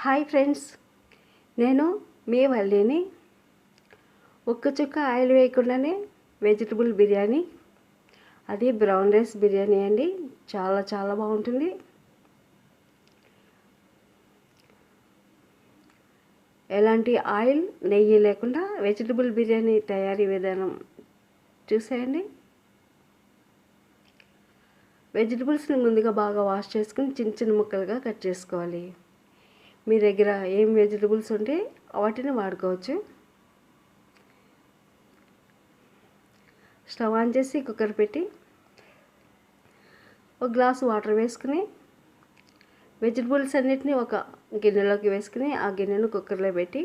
Hi friends, నేను మీ వల్లిని. ఒక్క చుక్క ఆయిల్ వేయకుండానే వెజిటబుల్ బిర్యానీ, అది బ్రౌన్ రైస్ బిర్యానీ అండి. చాలా చాలా బాగుంటుంది. ఎలాంటి ఆయిల్, నెయ్యి లేకుండా వెజిటబుల్ బిర్యానీ తయారీ విధానం చూసేయండి. వెజిటబుల్స్ని ముందుగా బాగా వాష్ చేసుకుని చిన్న చిన్న ముక్కలుగా కట్ చేసుకోవాలి. మీ దగ్గర ఏం వెజిటబుల్స్ ఉంటే వాటిని వాడుకోవచ్చు. స్టవ్ ఆన్ చేసి కుక్కర్ పెట్టి ఒక గ్లాసు వాటర్ వేసుకుని వెజిటబుల్స్ అన్నిటినీ ఒక గిన్నెలోకి వేసుకుని ఆ గిన్నెను కుక్కర్లో పెట్టి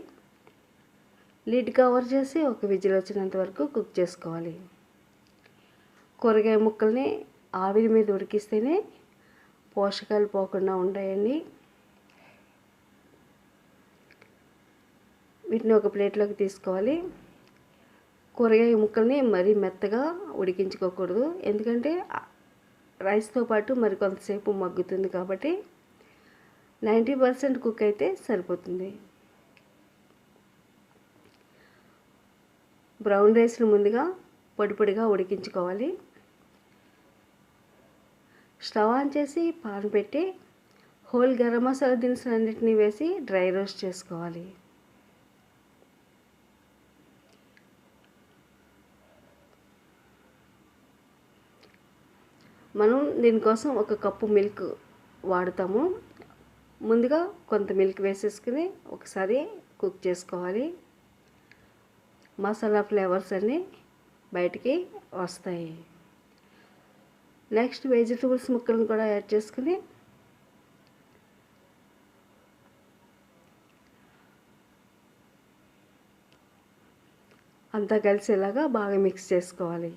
లిడ్ కవర్ చేసి ఒక విజిల్ వచ్చినంత వరకు కుక్ చేసుకోవాలి. కూరగాయ ముక్కల్ని ఆవిరి మీద ఉడికిస్తేనే పోషకాలు పోకుండా ఉంటాయండి. వీటిని ఒక ప్లేట్లోకి తీసుకోవాలి. కూరగాయ ముక్కల్ని మరీ మెత్తగా ఉడికించుకోకూడదు, ఎందుకంటే రైస్తో పాటు మరి కొంతసేపు మగ్గుతుంది కాబట్టి 90% కుక్ అయితే సరిపోతుంది. బ్రౌన్ రైస్ని ముందుగా పొడి పొడిగా ఉడికించుకోవాలి. స్టవ్ ఆన్ చేసి పాన్ పెట్టి హోల్ గరం మసాలా దినుసులు అన్నిటినీ వేసి డ్రై రోస్ట్ చేసుకోవాలి. మనం దీనికోసం ఒక కప్పు మిల్క్ వాడతాము. ముందుగా కొంత మిల్క్ వేసేసుకుని ఒకసారి కుక్ చేసుకోవాలి. మసాలా ఫ్లేవర్స్ అన్నీ బయటికి వస్తాయి. నెక్స్ట్ వెజిటబుల్స్ ముక్కలను కూడా యాడ్ చేసుకుని అంతా కలిసేలాగా బాగా మిక్స్ చేసుకోవాలి.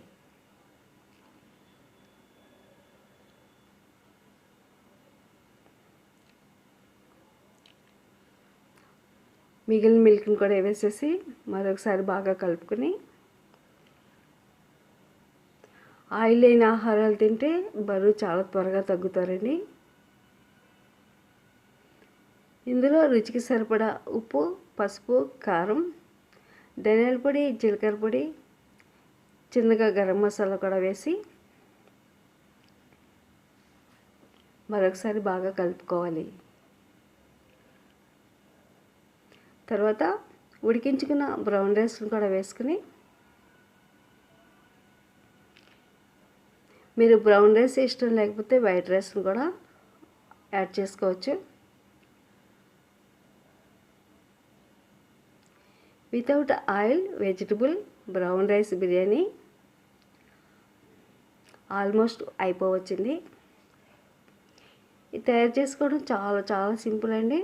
మిగిలిన మిల్క్ని కూడా వేసేసి మరొకసారి బాగా కలుపుకొని, ఆయిల్ లేని ఆహారాలు తింటే బరువు చాలా త్వరగా తగ్గుతారండి. ఇందులో రుచికి సరిపడా ఉప్పు, పసుపు, కారం, ధనియాల పొడి, జీలకర్ర పొడి, చిన్నగా గరం మసాలా కూడా వేసి మరొకసారి బాగా కలుపుకోవాలి. తర్వాత ఉడికించుకున్న బ్రౌన్ రైస్ని కూడా వేసుకుని, మీరు బ్రౌన్ రైస్ ఇష్టం లేకపోతే వైట్ రైస్ని కూడా యాడ్ చేసుకోవచ్చు. Without oil vegetable brown rice biryani almost అయిపోవచ్చింది. ఇది తయారు చేసుకోవడం చాలా చాలా సింపుల్ అండి.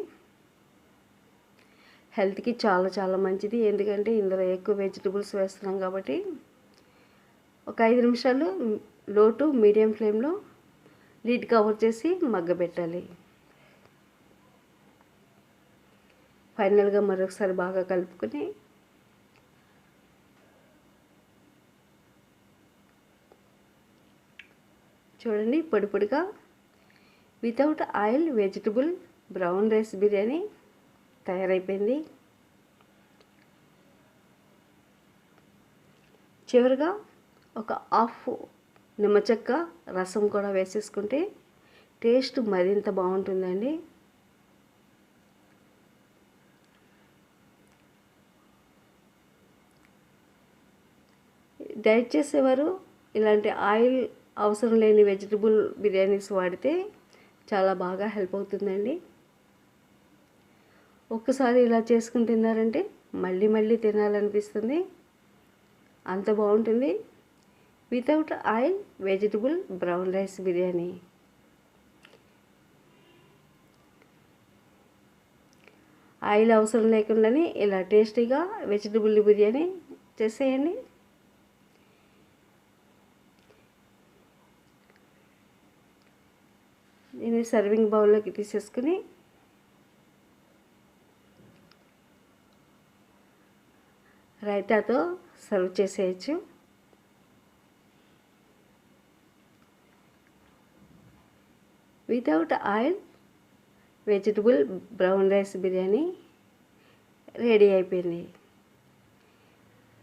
హెల్త్కి చాలా చాలా మంచిది, ఎందుకంటే ఇందులో ఎక్కువ వెజిటబుల్స్ వేస్తున్నాం కాబట్టి. ఒక 5 నిమిషాలు లో టు మీడియం ఫ్లేమ్లో లిడ్ కవర్ చేసి మగ్గబెట్టాలి. ఫైనల్గా మరొకసారి బాగా కలుపుకొని చూడండి, పొడి పొడిగా without oil vegetable brown rice biryani తయారైపోయింది. చివరిగా ఒక హాఫ్ నిమ్మచెక్క రసం కూడా వేసేసుకుంటే టేస్ట్ మరింత బాగుంటుందండి. డైట్ చేసేవారు ఇలాంటి ఆయిల్ అవసరం లేని వెజిటబుల్ బిర్యానీస్ వాడితే చాలా బాగా హెల్ప్ అవుతుందండి. ఒక్కసారి ఇలా చేసుకుని తిన్నారంటే మళ్ళీ మళ్ళీ తినాలనిపిస్తుంది, అంత బాగుంటుంది. Without oil vegetable brown rice biryani. Oil అవసరం లేకుండానే ఇలా టేస్టీగా వెజిటబుల్ బిర్యానీ చేసేయండి. దీన్ని సర్వింగ్ బౌల్లోకి తీసేసుకుని రైతాతో సర్వ్ చేసేయచ్చు. Without oil vegetable brown rice biryani ready అయిపోయింది.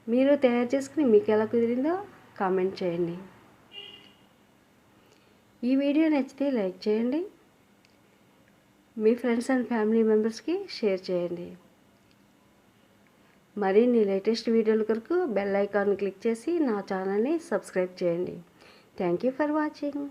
మీరు తయారు చేసుకుని మీకు ఎలా కుదిరిందో కామెంట్ చేయండి. ఈ వీడియో నచ్చితే లైక్ చేయండి, మీ ఫ్రెండ్స్ అండ్ ఫ్యామిలీ మెంబర్స్కి షేర్ చేయండి. మరిన్ని లేటెస్ట్ వీడియోల కొరకు బెల్ ఐకాన్ క్లిక్ చేసి నా ఛానల్ని సబ్స్క్రైబ్ చేయండి. Thank you for watching.